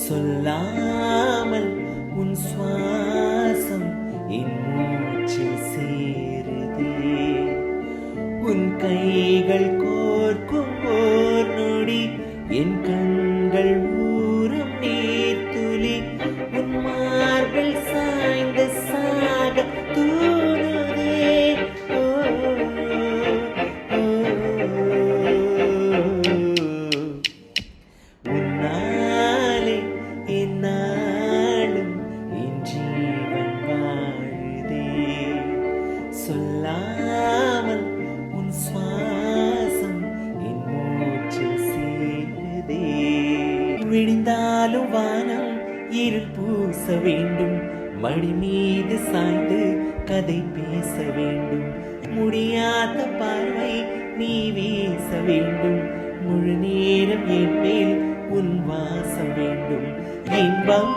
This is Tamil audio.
சொல்லாமல் உன் சுவாசம் என் மூச்சில் சேருதே. உன் கைகள் கோர்க்கும் ஓர் நொடி என் கண்கள் ஊறும் நீர்த்துளி. உன் மார்பில் சாய்ந்து சாக தூணுதே. ஓ, ஓ, உன்னாலே என்னாலும் என் ஜீவன் வாழுதே. சொல்லாமல் உன் சுவாசம் என் மூச்சில் சேருதே. விடிந்தாலும் வானம் இருள் பூச வேண்டும். மடி மீது சாய்ந்து கதை பேச வேண்டும். முடியாத பார்வை நீ வீச வேண்டும். முழு நேரம் என் மேல் உன் வாசம் வேண்டும். இன்பம்